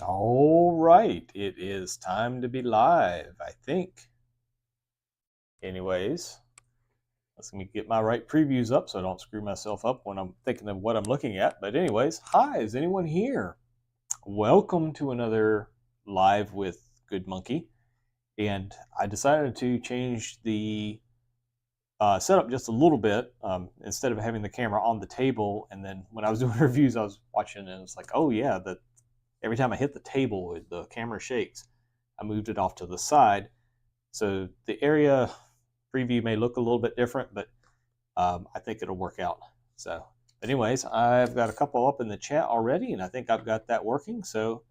All right, it is time to be live, I think. Anyways, let's let me get my right previews up so I don't screw myself up when I'm thinking of what I'm looking at. But anyways, hi, is anyone here? Welcome to another live with Goodmonkey. And I decided to change the setup just a little bit. Instead of having the camera on the table, and then when I was doing reviews, I was watching and it's like, oh yeah, every time I hit the table, the camera shakes. I moved it off to the side. So the area preview may look a little bit different, but I think it'll work out. So, but anyways, I've got a couple up in the chat already, and I think I've got that working. So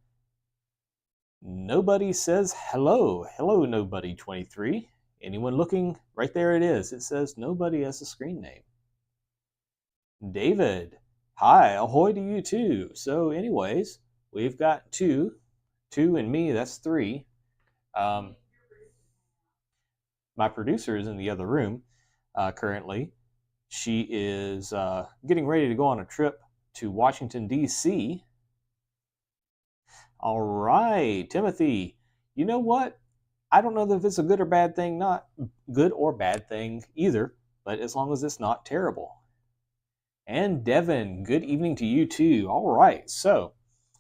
nobody says hello. Hello, nobody23. Anyone looking? Right there it is. It says nobody as a screen name. David, hi, ahoy to you too. So anyways, we've got two and me, that's three. My producer is in the other room currently. She is getting ready to go on a trip to Washington, D.C. All right, Timothy, you know what? I don't know if it's a good or bad thing, not good or bad thing either, but as long as it's not terrible. And Devin, good evening to you too. All right, so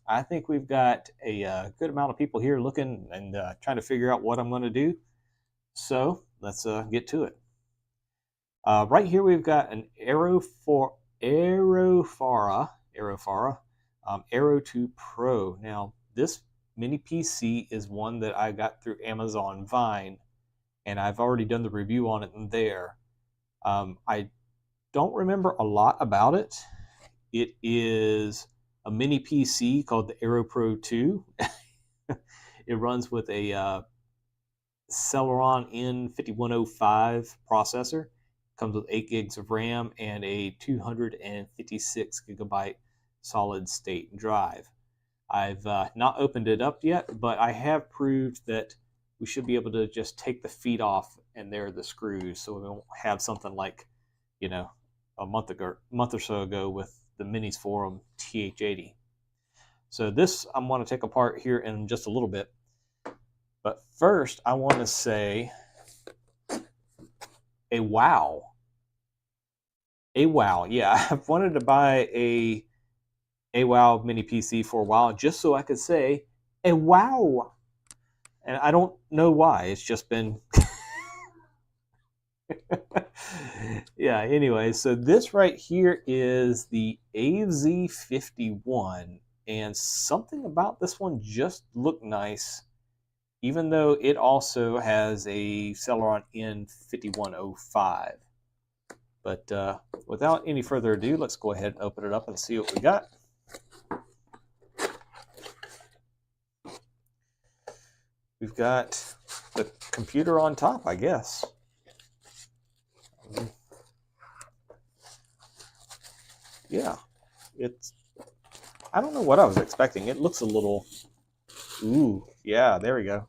I think we've got a good amount of people here looking and trying to figure out what I'm going to do. So let's get to it. Right here we've got an Aerofara Aero 2 Pro. Now this mini PC is one that I got through Amazon Vine, and I've already done the review on it in there. I don't remember a lot about it. It is a mini PC called the Aero Pro 2. It runs with a Celeron N5105 processor. Comes with 8 gigs of RAM and a 256 gigabyte solid state drive. I've not opened it up yet, but I have proved that we should be able to just take the feet off and there are the screws, so we won't have something like, a month or so ago with the Minis Forum TH80. So this I'm going to take apart here in just a little bit. But first, I want to say a wow. A wow. Yeah, I've wanted to buy a wow mini PC for a while just so I could say a wow. And I don't know why. It's just been yeah, anyway, so this right here is the AZ51, and something about this one just looked nice, even though it also has a Celeron N5105. But without any further ado, let's go ahead and open it up and see what we got. We've got the computer on top, I guess. Yeah, I don't know what I was expecting. It looks a little, ooh, yeah, there we go.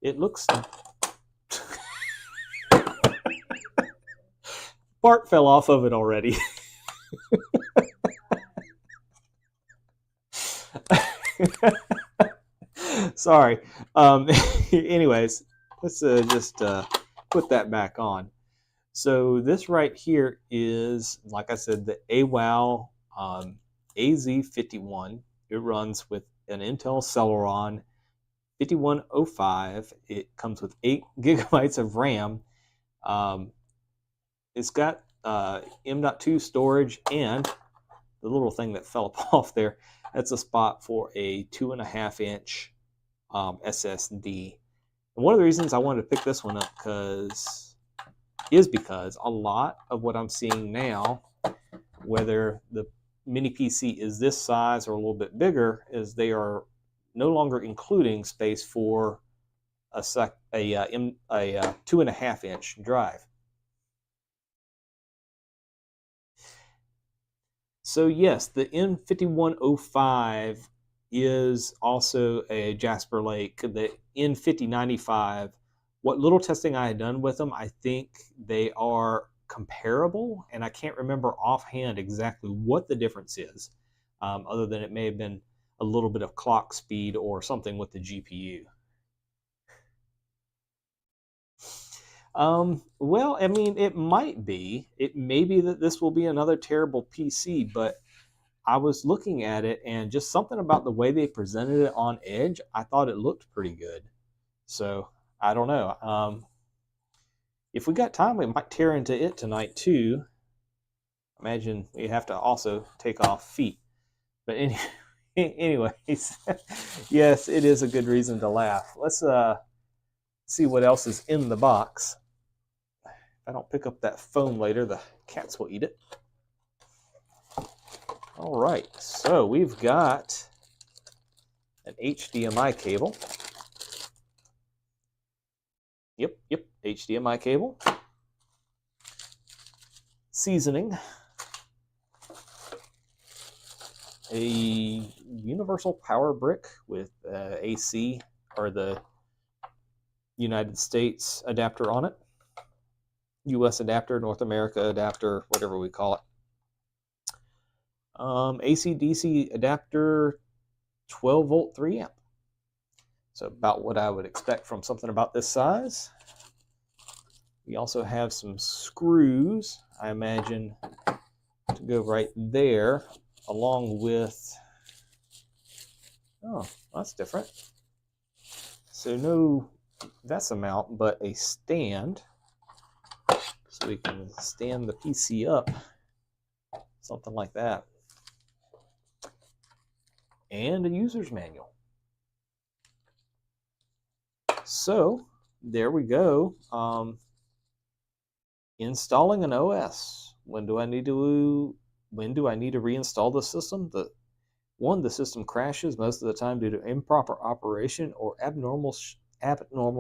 It looks, Bart fell off of it already. Sorry. Anyways, let's just put that back on. So this right here is, like I said, the Awow AZ51. It runs with an Intel Celeron 5105. It comes with 8 gigabytes of RAM. It's got M.2 storage, and the little thing that fell off there, that's a spot for a 2.5-inch SSD. And one of the reasons I wanted to pick this one up is because a lot of what I'm seeing now, whether the mini PC is this size or a little bit bigger, is they are no longer including space for a 2.5-inch drive. So yes, the N5105 is also a Jasper Lake. The N5095, what little testing I had done with them, I think they are comparable, and I can't remember offhand exactly what the difference is, other than it may have been a little bit of clock speed or something with the GPU. Well, I mean, it might be. It may be that this will be another terrible PC, but I was looking at it and just something about the way they presented it on Edge, I thought it looked pretty good. So, I don't know. If we got time, we might tear into it tonight too. Imagine we have to also take off feet. But anyways, yes, it is a good reason to laugh. Let's see what else is in the box. If I don't pick up that foam later, the cats will eat it. All right, so we've got an HDMI cable. Yep, HDMI cable. Seasoning. A universal power brick with AC, or the United States adapter on it. US adapter, North America adapter, whatever we call it. AC-DC adapter, 12 volt 3 amp. So about what I would expect from something about this size. We also have some screws, I imagine, to go right there, along with, oh, that's different. So no, that's a mount, but a stand, so we can stand the PC up, something like that. And a user's manual. So there we go. Installing an OS. When do I need to reinstall the system? The system crashes most of the time due to improper operation or abnormal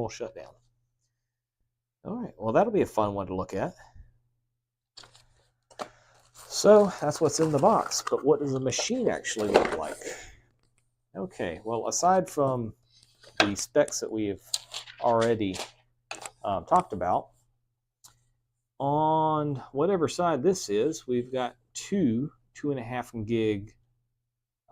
shutdown. All right, well, that'll be a fun one to look at. So that's what's in the box, but what does the machine actually look like? Okay, well, aside from the specs that we've already talked about, on whatever side this is, we've got two 2.5 gig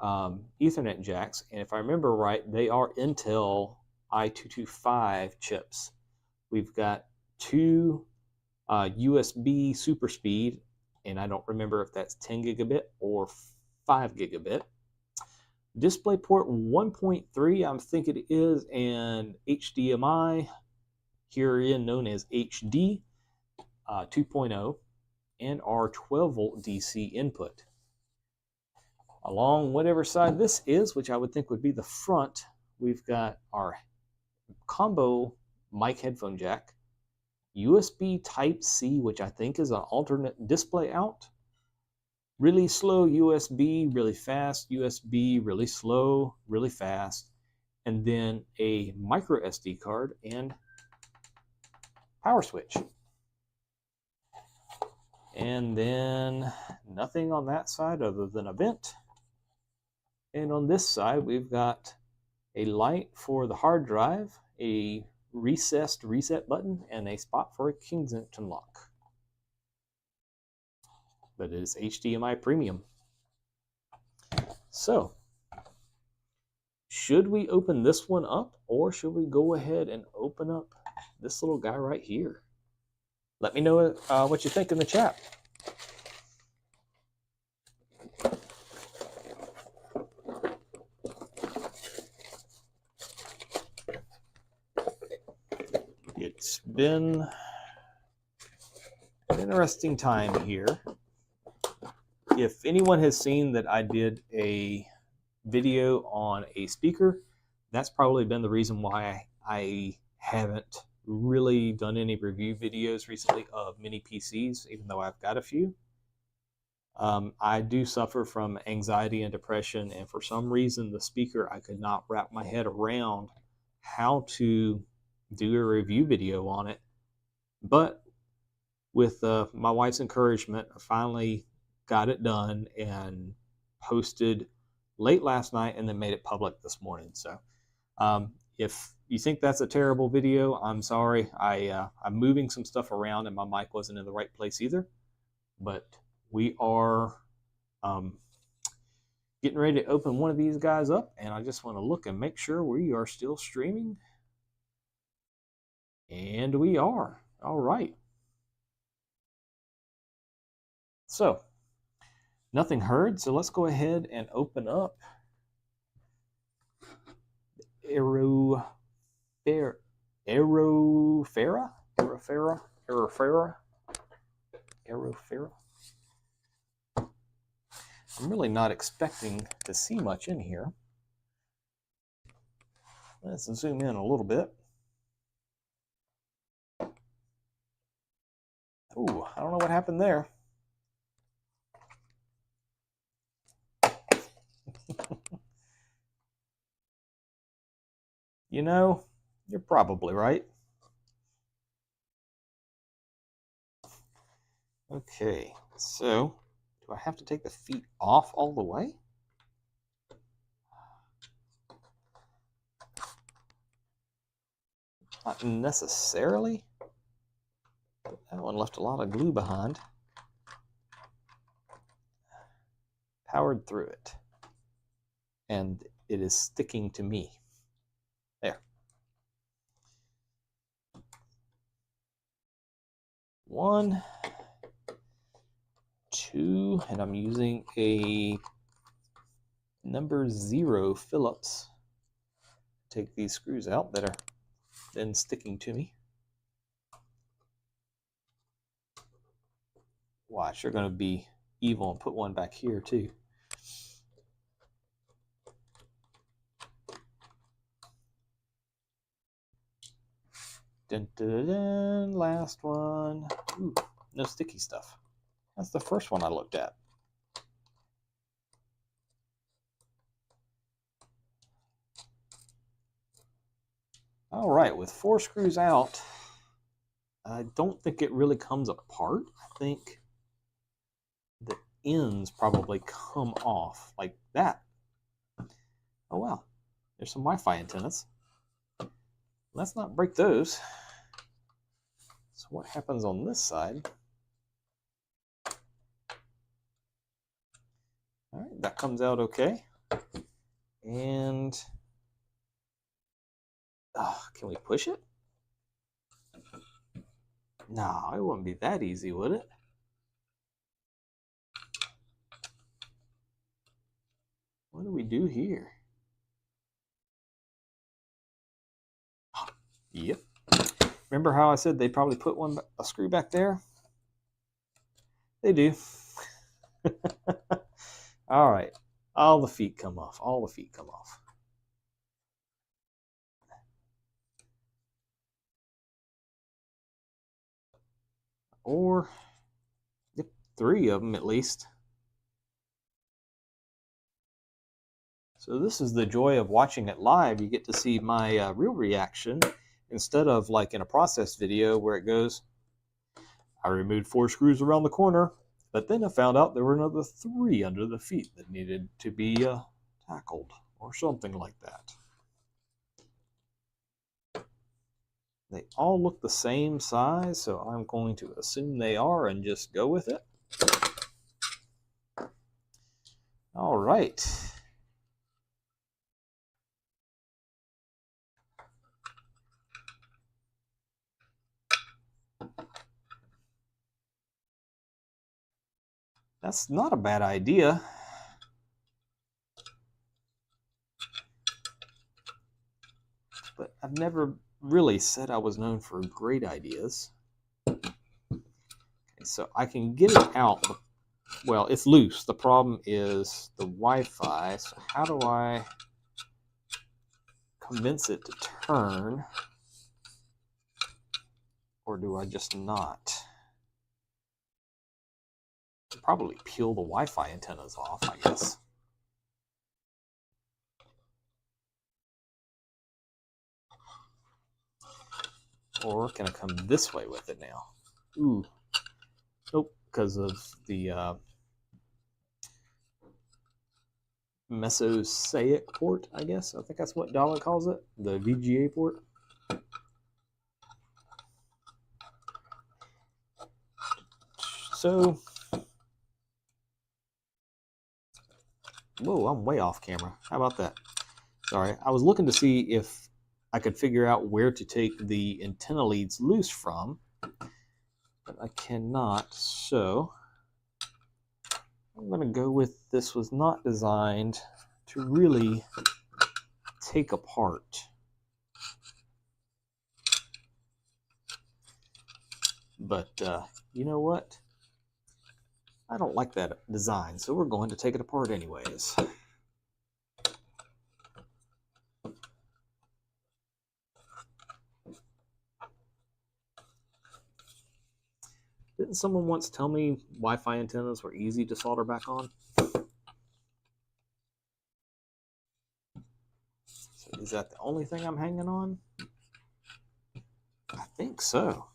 Ethernet jacks, and if I remember right, they are Intel i225 chips. We've got two USB super speed, and I don't remember if that's 10 gigabit or 5 gigabit. DisplayPort 1.3, I'm thinking it is, and HDMI, herein known as HD 2.0, and our 12 volt DC input. Along whatever side this is, which I would think would be the front, we've got our combo mic headphone jack, USB Type-C, which I think is an alternate display out, really slow USB, really fast USB, really slow, really fast, and then a micro SD card and power switch. And then nothing on that side other than a vent. And on this side, we've got a light for the hard drive, a recessed reset button, and a spot for a Kensington lock. But it is HDMI premium. So, should we open this one up, or should we go ahead and open up this little guy right here? Let me know what you think in the chat. It's been an interesting time here. If anyone has seen that I did a video on a speaker, that's probably been the reason why I haven't really done any review videos recently of mini PCs, even though I've got a few. I do suffer from anxiety and depression, and for some reason the speaker, I could not wrap my head around how to do a review video on it. But with my wife's encouragement, I finally got it done and posted late last night and then made it public this morning. So if you think that's a terrible video, I'm sorry. I'm moving some stuff around and my mic wasn't in the right place either. But we are Getting ready to open one of these guys up, and I just want to look and make sure we are still streaming. And we are. All right. So, nothing heard, so let's go ahead and open up Aerofara. I'm really not expecting to see much in here. Let's zoom in a little bit. Ooh, I don't know what happened there. You know, you're probably right. Okay, so do I have to take the feet off all the way? Not necessarily. That one left a lot of glue behind. Powered through it. And it is sticking to me. There. 1, 2, and I'm using a number 0 Phillips. Take these screws out that are then sticking to me. Watch, you're going to be evil and put one back here too. Dun, dun, dun, dun. Last one. Ooh, no sticky stuff. That's the first one I looked at. All right, with 4 screws out, I don't think it really comes apart. I think the ends probably come off like that. Oh wow, there's some Wi-Fi antennas. Let's not break those. So what happens on this side? All right, that comes out okay. And can we push it? No, it wouldn't be that easy, would it? What do we do here? Yep. Remember how I said they probably put a screw back there? They do. All right. All the feet come off. All the feet come off. Or, yep, 3 of them at least. So this is the joy of watching it live. You get to see my real reaction instead of like in a process video where it goes, I removed 4 screws around the corner, but then I found out there were another 3 under the feet that needed to be tackled or something like that. They all look the same size, so I'm going to assume they are and just go with it. All right. That's not a bad idea. But I've never really said I was known for great ideas. Okay, so I can get it out. Well, it's loose. The problem is the Wi-Fi. So how do I convince it to turn? Or do I just not? I'll probably peel the Wi-Fi antennas off, I guess. Or can I come this way with it now? Ooh. Nope, because of the Mesosaic port, I guess. I think that's what Dala calls it, the VGA port. So Whoa, I'm way off camera. How about that? Sorry, I was looking to see if I could figure out where to take the antenna leads loose from, but I cannot, so I'm going to go with this was not designed to really take apart. But you know what? I don't like that design, so we're going to take it apart anyways. Didn't someone once tell me Wi-Fi antennas were easy to solder back on? So is that the only thing I'm hanging on? I think so.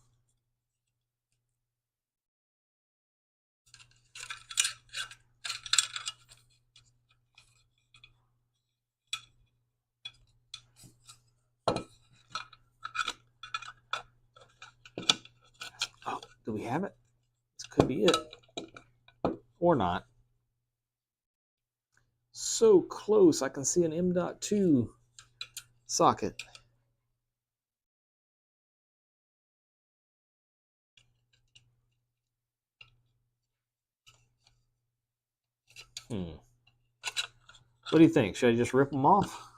Oh, do we have it? This could be it. Or not. So close, I can see an M.2 socket. What do you think? Should I just rip them off?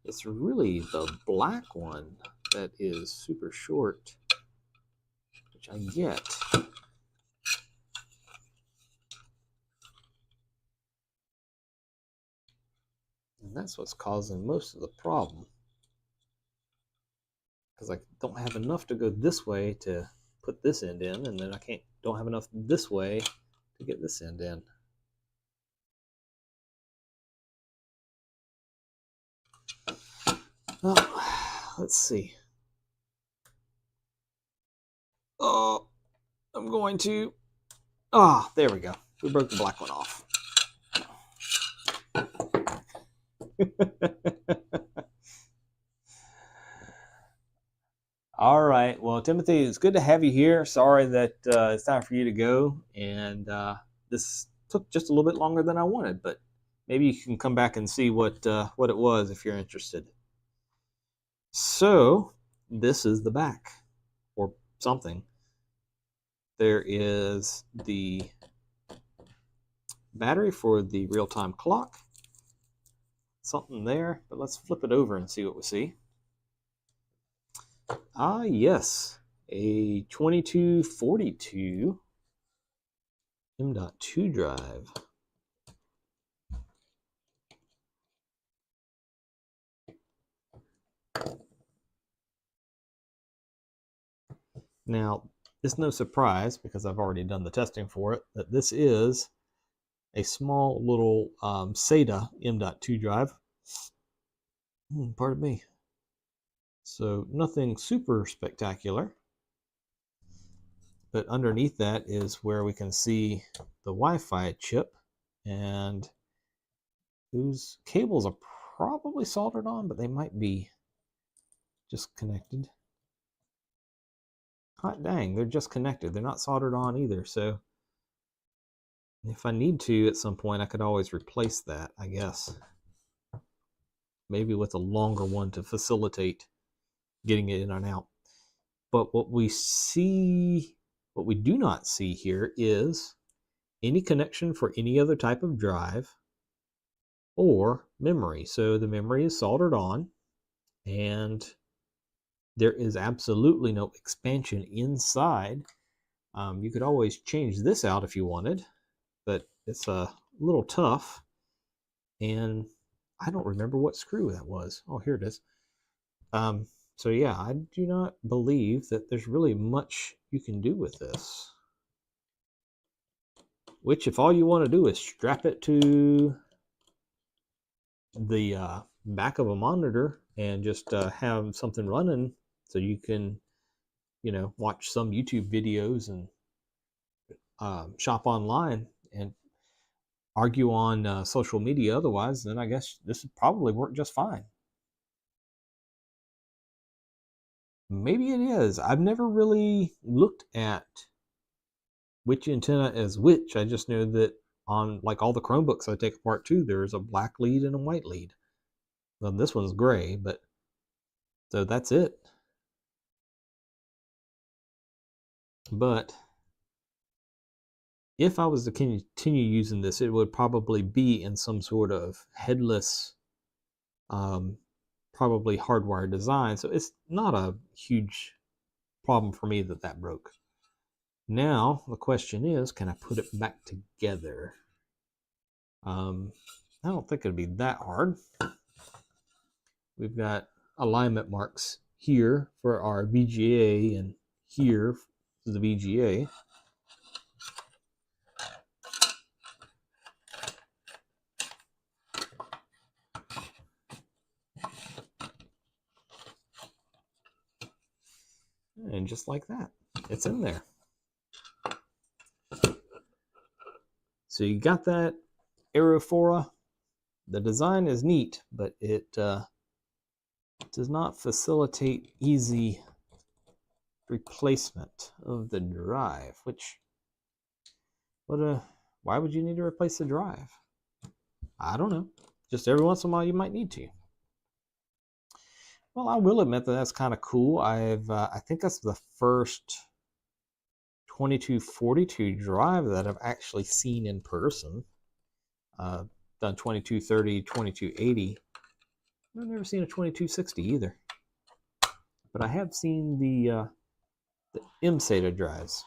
It's really the black one that is super short, which I get. And that's what's causing most of the problem. Because I don't have enough to go this way to put this end in, and then I don't have enough this way to get this end in. Well, let's see. Oh, I'm going to. Ah, there we go. We broke the black one off. All right. Well, Timothy, it's good to have you here. Sorry that it's time for you to go. And this took just a little bit longer than I wanted, but maybe you can come back and see what it was if you're interested. So this is the back or something. There is the battery for the real-time clock. Something there, but let's flip it over and see what we see. Ah, yes, a 2242 M.2 drive. Now, it's no surprise, because I've already done the testing for it, that this is a small little SATA M.2 drive. Pardon me. So nothing super spectacular. But underneath that is where we can see the Wi-Fi chip, and those cables are probably soldered on, but they might be just connected. Hot dang, they're just connected. They're not soldered on either. So if I need to at some point, I could always replace that, I guess. Maybe with a longer one to facilitate getting it in and out. But what we do not see here is any connection for any other type of drive or memory. So the memory is soldered on, and there is absolutely no expansion inside. You could always change this out if you wanted, but it's a little tough. And I don't remember what screw that was. Oh, here it is. So yeah, I do not believe that there's really much you can do with this. Which, if all you want to do is strap it to the back of a monitor and just have something running, so you can, watch some YouTube videos and shop online and argue on social media otherwise, then I guess this would probably work just fine. Maybe it is. I've never really looked at which antenna is which. I just know that on like all the Chromebooks I take apart too, there's a black lead and a white lead. Well, this one's gray, but so that's it. But if I was to continue using this, it would probably be in some sort of headless, probably hardwired design. So it's not a huge problem for me that that broke. Now the question is, can I put it back together? I don't think it'd be that hard. We've got alignment marks here for our VGA and here for the VGA. And just like that, it's in there. So you got that Aerofara. The design is neat, but it does not facilitate easy replacement of the drive, which, why would you need to replace the drive? I don't know. Just every once in a while you might need to. Well, I will admit that that's kind of cool. I think that's the first 2242 drive that I've actually seen in person. Done 2230, 2280. I've never seen a 2260 either. But I have seen the MSATA drives.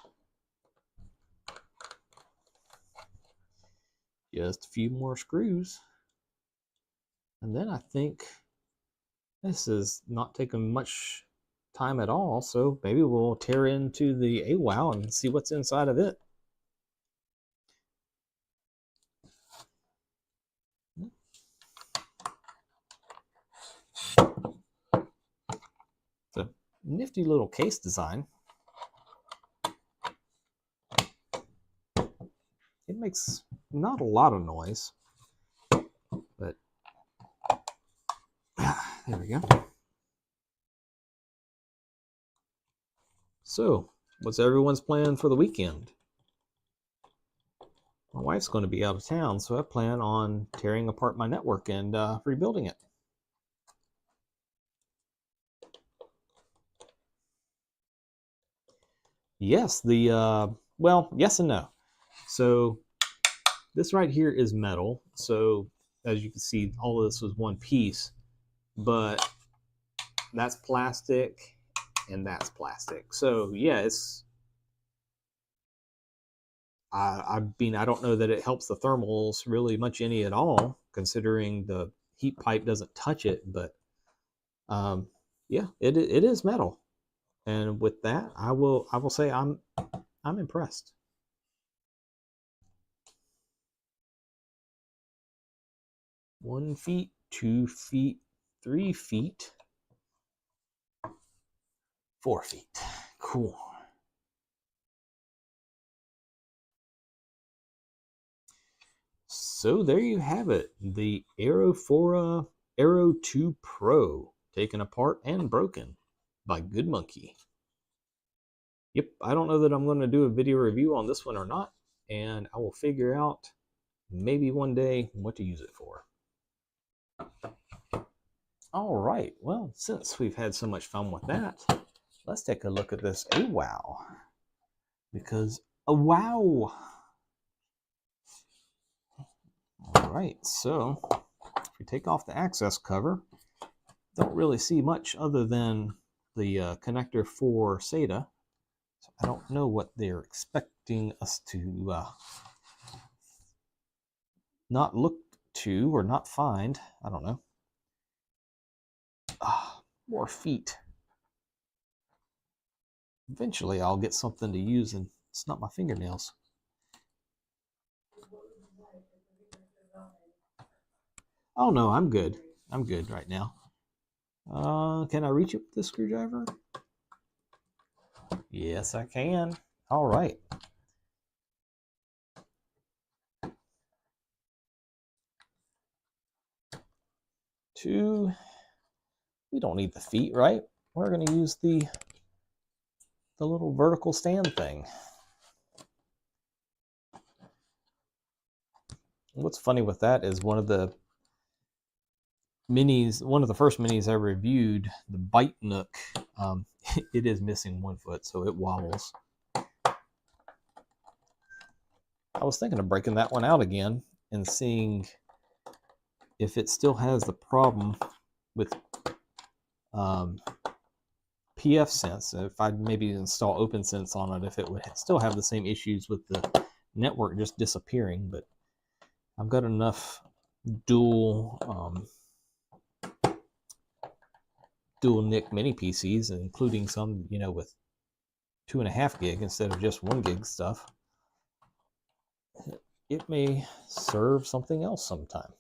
Just a few more screws. And then I think this is not taking much time at all, so maybe we'll tear into the Awow and see what's inside of it. It's a nifty little case design. It makes not a lot of noise, but there we go. So, what's everyone's plan for the weekend? My wife's going to be out of town, so I plan on tearing apart my network and rebuilding it. Yes, well, yes and no. So this right here is metal. So as you can see, all of this was one piece, but that's plastic and that's plastic. So yeah, I mean, I don't know that it helps the thermals really much any at all, considering the heat pipe doesn't touch it. But yeah, it is metal, and with that, I will say I'm impressed. 1 feet, 2 feet, 3 feet, 4 feet. Cool. So there you have it, the Aerofara Aero 2 Pro, taken apart and broken by Goodmonkey. Yep, I don't know that I'm going to do a video review on this one or not, and I will figure out maybe one day what to use it for. All right, well, since we've had so much fun with that, let's take a look at this Awow. Because wow. All right, so if we take off the access cover, don't really see much other than the connector for SATA. So I don't know what they're expecting us to not look to or not find. I don't know. More feet. Eventually I'll get something to use and it's not my fingernails. Oh no, I'm good. I'm good right now. Can I reach it with the screwdriver? Yes, I can. All right. We don't need the feet, right? we're going to use the little vertical stand thing. What's funny with that is one of the first minis I reviewed, the Bite Nook, it is missing one foot, so it wobbles. I was thinking of breaking that one out again and seeing if it still has the problem with PF Sense. If I'd maybe install OpenSense on it, if it would still have the same issues with the network just disappearing. But I've got enough dual NIC mini PCs, including some, with 2.5 gig instead of just 1 gig stuff. It may serve something else sometime.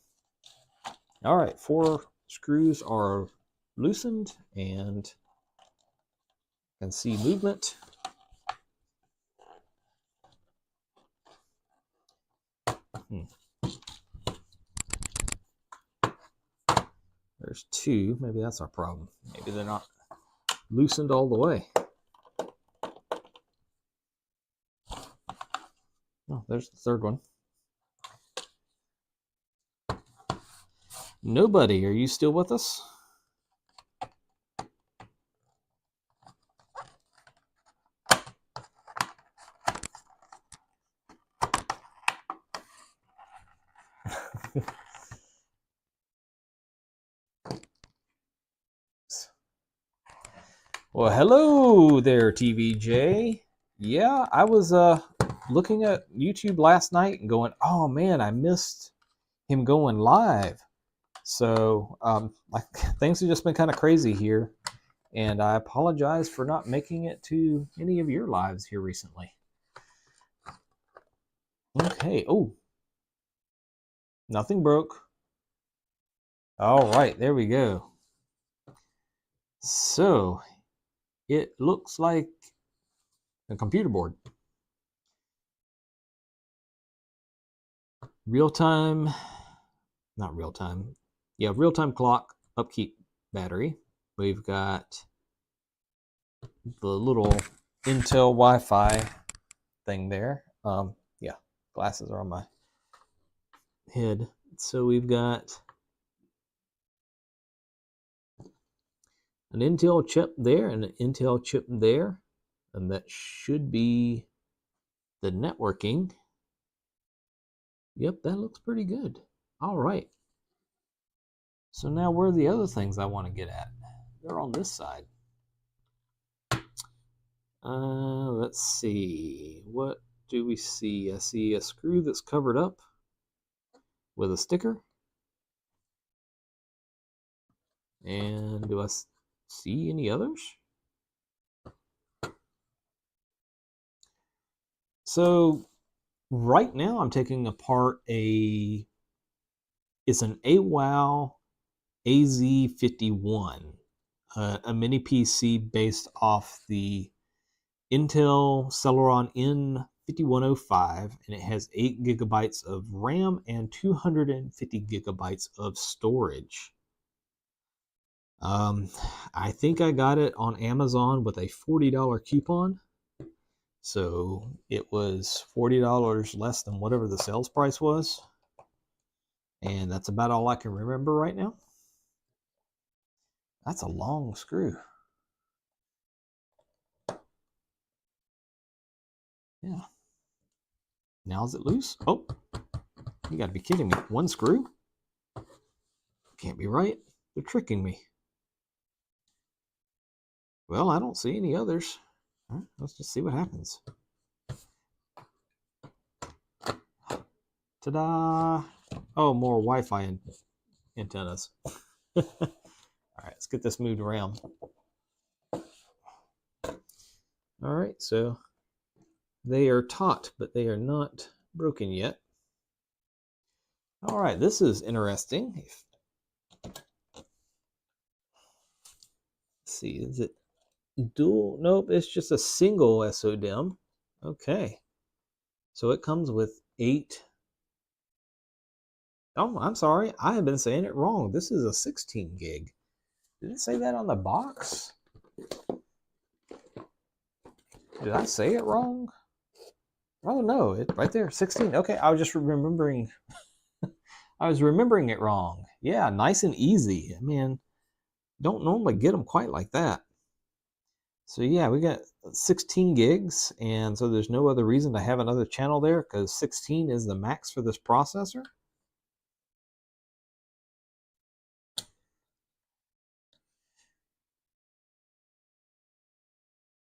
All right, 4 screws are loosened and you can see movement. There's 2. Maybe that's our problem. Maybe they're not loosened all the way. Oh, there's the 3rd one. Nobody, are you still with us? Well, hello there, TVJ. Yeah, I was looking at YouTube last night and going, oh man, I missed him going live. So things have just been kind of crazy here, and I apologize for not making it to any of your lives here recently. Okay. Oh, nothing broke. All right, there we go. So it looks like a computer board. Not real time. Yeah, real-time clock, upkeep battery. We've got the little Intel Wi-Fi thing there. Yeah, glasses are on my head. So we've got an Intel chip there and an Intel chip there, and that should be the networking. Yep, that looks pretty good. All right. So now where are the other things I want to get at? They're on this side. Let's see. What do we see? I see a screw that's covered up with a sticker. And do I see any others? So right now I'm taking apart it's an Awow AZ51, a mini PC based off the Intel Celeron N5105, and it has 8 gigabytes of RAM and 250 gigabytes of storage. I think I got it on Amazon with a $40 coupon. So it was $40 less than whatever the sales price was. And that's about all I can remember right now. That's a long screw. Yeah. Now is it loose? Oh, you got to be kidding me. 1 screw? Can't be right. They're tricking me. Well, I don't see any others. All right, let's just see what happens. Ta-da! Oh, more Wi-Fi antennas. All right, let's get this moved around. All right, so they are taut, but they are not broken yet. All right, this is interesting. Let's see, is it dual? Nope, it's just a single SODIMM. Okay, so it comes with 8. Oh, I'm sorry, I have been saying it wrong. This is a 16 gig. Did it say that on the box? Did I say it wrong? Oh no, it right there, 16. Okay, I was just remembering. I was remembering it wrong. Yeah, nice and easy. I mean, don't normally get them quite like that. So yeah, we got 16 gigs, and so there's no other reason to have another channel there because 16 is the max for this processor.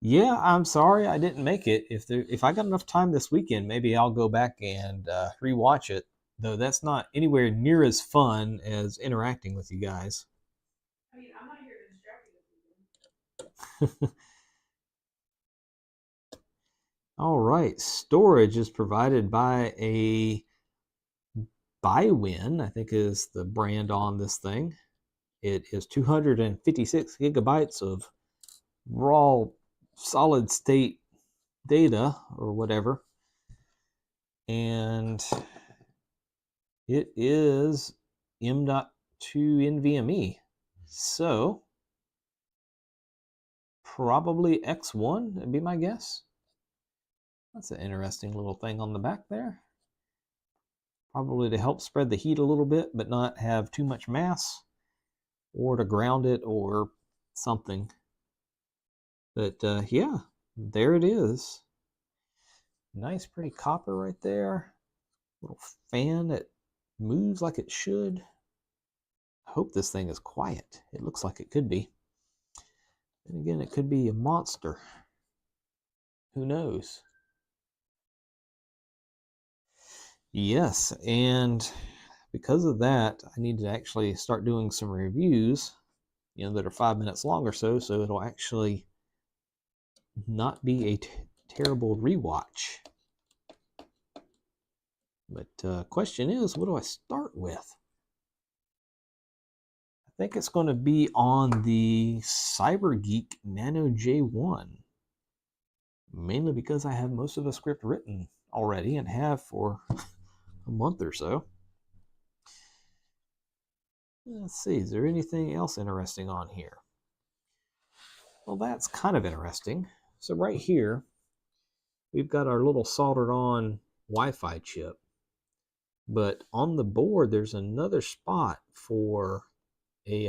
Yeah, I'm sorry I didn't make it. If I got enough time this weekend, maybe I'll go back and rewatch it. Though that's not anywhere near as fun as interacting with you guys. I mean, I'm not here to distract you. All right, storage is provided by a Bywin, I think is the brand on this thing. It is 256 gigabytes of raw solid state data or whatever. And it is M.2 NVMe. So probably X1 would be my guess. That's an interesting little thing on the back there. Probably to help spread the heat a little bit, but not have too much mass, or to ground it or something. But yeah, there it is. Nice, pretty copper right there. Little fan that moves like it should. I hope this thing is quiet. It looks like it could be. And again, it could be a monster. Who knows? Yes, and because of that, I need to actually start doing some reviews, that are 5 minutes long or so it'll actually not be a terrible rewatch. But question is, what do I start with? I think it's going to be on the CyberGeek Nano J1, mainly because I have most of the script written already and have for a month or so. Let's see, is there anything else interesting on here? Well, that's kind of interesting. So right here, we've got our little soldered on Wi-Fi chip. But on the board, there's another spot for a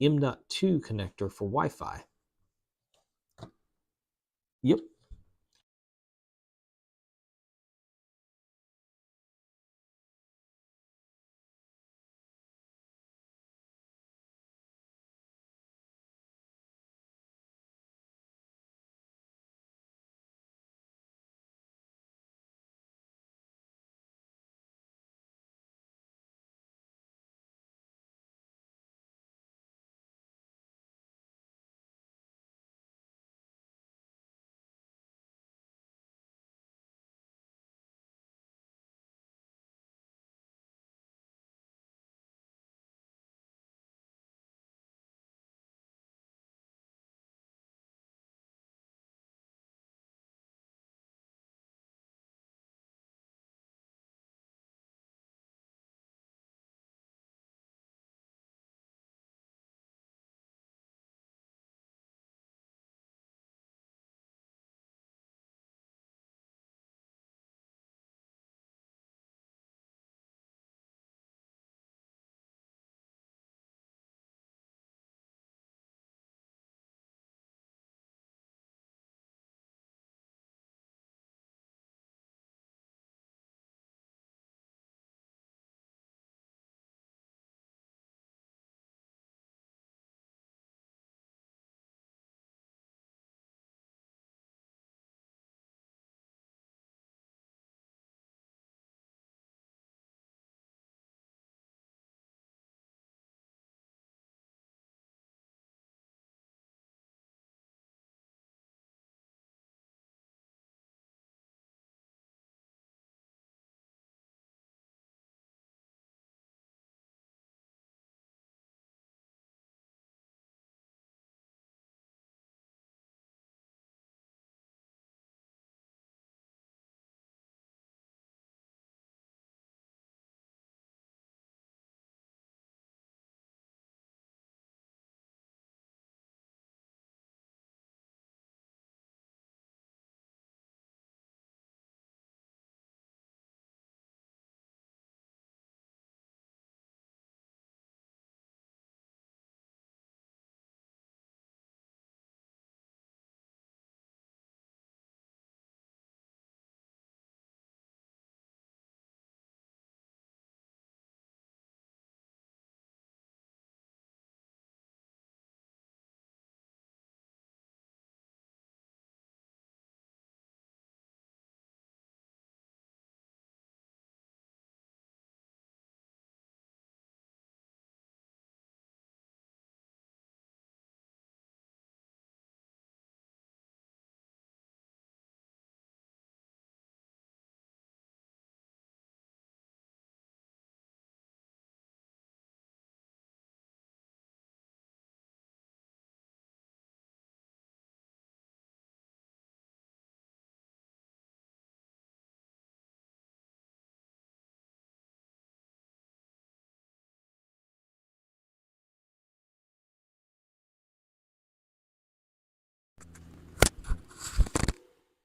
M.2 connector for Wi-Fi. Yep.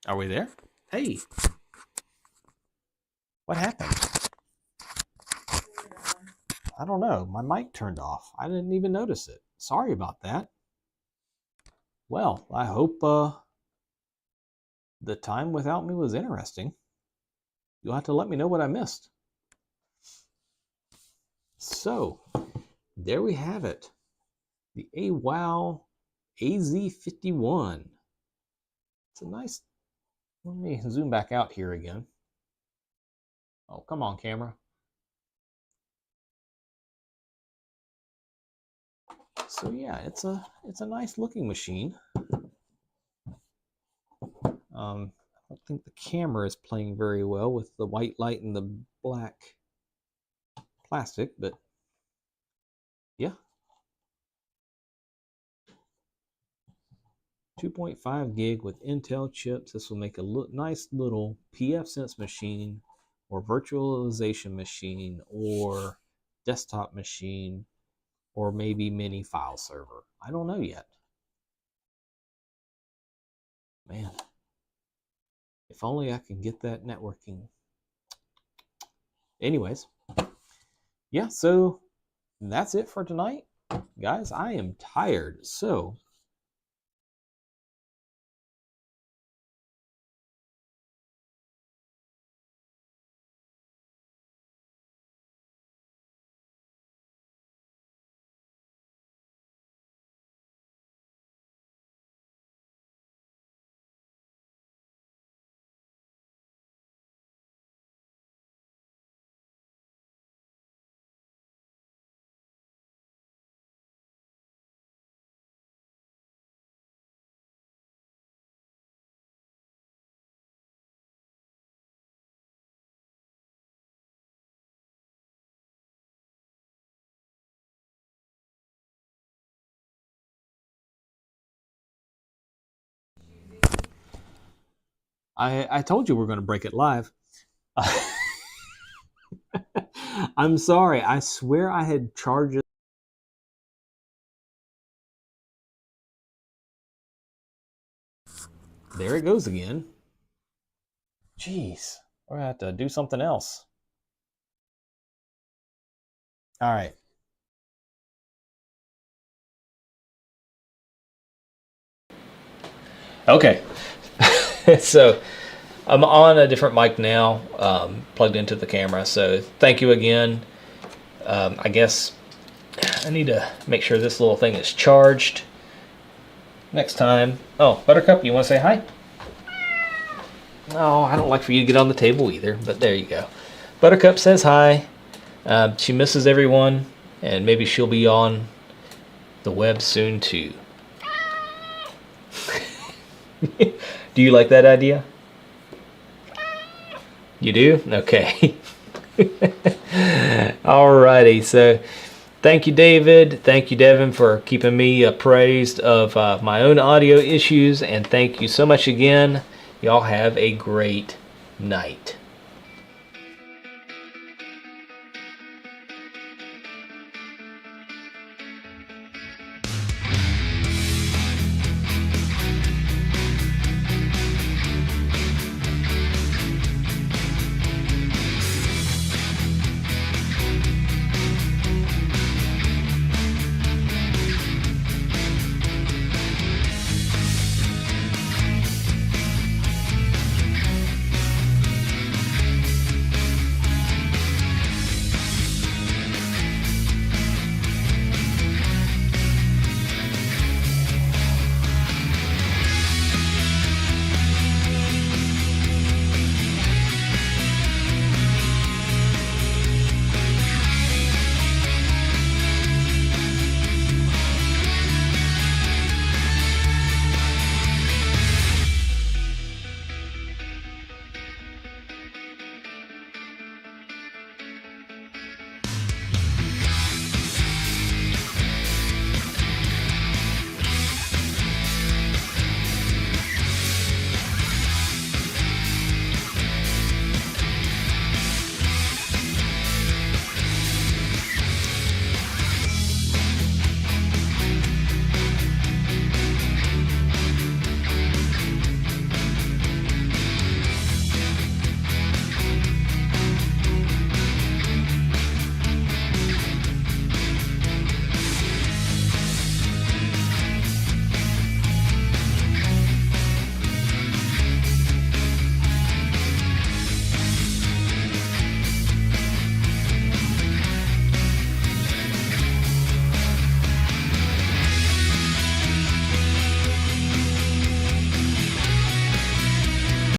Are we there? Hey. What happened? I don't know. My mic turned off. I didn't even notice it. Sorry about that. Well, I hope the time without me was interesting. You'll have to let me know what I missed. So, there we have it. The Awow AZ51. It's a nice... Let me zoom back out here again. Oh, come on, camera. So yeah, it's a nice looking machine. I don't think the camera is playing very well with the white light and the black plastic, but yeah. 2.5 gig with Intel chips. This will make a nice little PF-Sense machine or virtualization machine or desktop machine or maybe mini file server. I don't know yet. Man, if only I can get that networking. Anyways, yeah, so that's it for tonight. Guys, I am tired, so I told you we're going to break it live. I'm sorry. I swear I had charges. There it goes again. Jeez, we're going to have to do something else. All right. Okay. So I'm on a different mic now, plugged into the camera. So thank you again. I guess I need to make sure this little thing is charged next time. Oh, Buttercup, you want to say hi? No, I don't like for you to get on the table either, but there you go. Buttercup says hi. She misses everyone, and maybe she'll be on the web soon too. Do you like that idea? You do? Okay. Alrighty, so thank you, David. Thank you, Devin, for keeping me appraised of my own audio issues, and thank you so much again. Y'all have a great night.